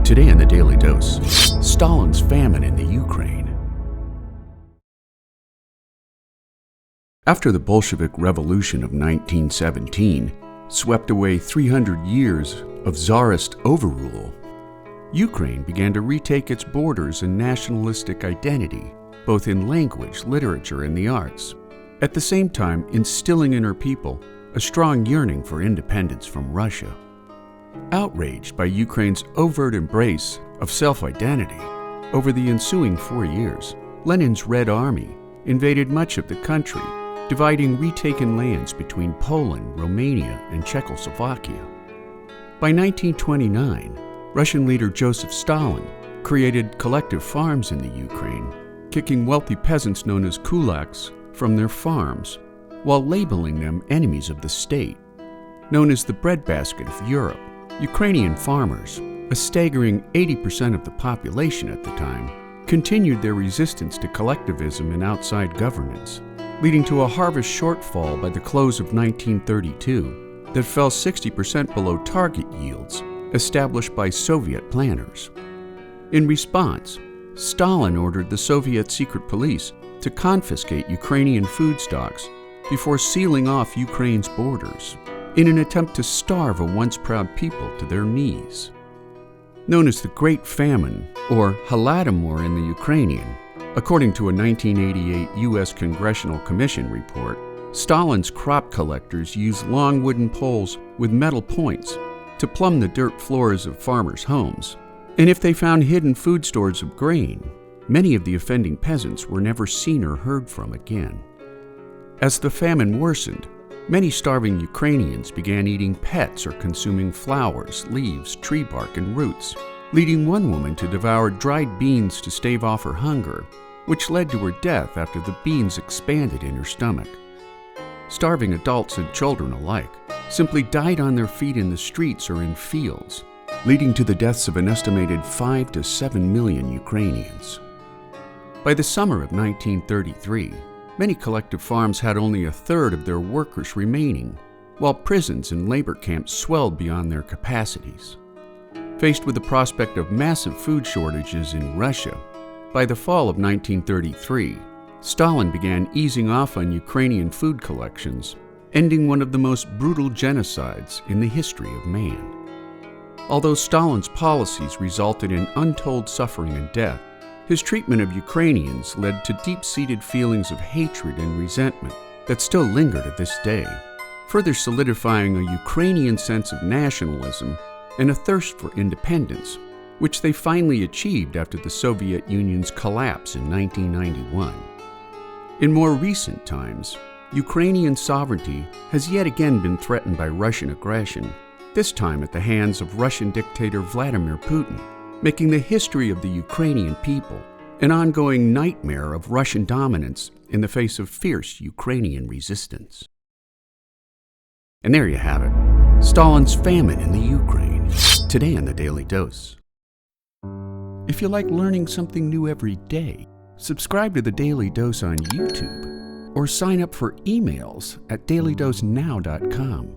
Today in the Daily Dose, Stalin's famine in the Ukraine. After the Bolshevik Revolution of 1917 swept away 300 years of Tsarist overrule, Ukraine began to retake its borders and nationalistic identity, both in language, literature, and the arts, at the same time instilling in her people a strong yearning for independence from Russia. Outraged by Ukraine's overt embrace of self-identity, over the ensuing 4 years, Lenin's Red Army invaded much of the country, dividing retaken lands between Poland, Romania, and Czechoslovakia. By 1929, Russian leader Joseph Stalin created collective farms in the Ukraine, kicking wealthy peasants known as kulaks from their farms, while labeling them enemies of the state. Known as the breadbasket of Europe, Ukrainian farmers, a staggering 80% of the population at the time, continued their resistance to collectivism and outside governance, leading to a harvest shortfall by the close of 1932 that fell 60% below target yields established by Soviet planners. In response, Stalin ordered the Soviet secret police to confiscate Ukrainian food stocks before sealing off Ukraine's borders, in an attempt to starve a once proud people to their knees. Known as the Great Famine, or Holodomor in the Ukrainian, according to a 1988 U.S. Congressional Commission report, Stalin's crop collectors used long wooden poles with metal points to plumb the dirt floors of farmers' homes, and if they found hidden food stores of grain, many of the offending peasants were never seen or heard from again. As the famine worsened, many starving Ukrainians began eating pets or consuming flowers, leaves, tree bark, and roots, leading one woman to devour dried beans to stave off her hunger, which led to her death after the beans expanded in her stomach. Starving adults and children alike simply died on their feet in the streets or in fields, leading to the deaths of an estimated 5 to 7 million Ukrainians. By the summer of 1933, many collective farms had only a third of their workers remaining, while prisons and labor camps swelled beyond their capacities. Faced with the prospect of massive food shortages in Russia, by the fall of 1933, Stalin began easing off on Ukrainian food collections, ending one of the most brutal genocides in the history of man. Although Stalin's policies resulted in untold suffering and death, his treatment of Ukrainians led to deep-seated feelings of hatred and resentment that still linger to this day, further solidifying a Ukrainian sense of nationalism and a thirst for independence, which they finally achieved after the Soviet Union's collapse in 1991. In more recent times, Ukrainian sovereignty has yet again been threatened by Russian aggression, this time at the hands of Russian dictator Vladimir Putin, making the history of the Ukrainian people an ongoing nightmare of Russian dominance in the face of fierce Ukrainian resistance. And there you have it, Stalin's famine in the Ukraine, today in the Daily Dose. If you like learning something new every day, subscribe to the Daily Dose on YouTube, or sign up for emails at dailydosenow.com.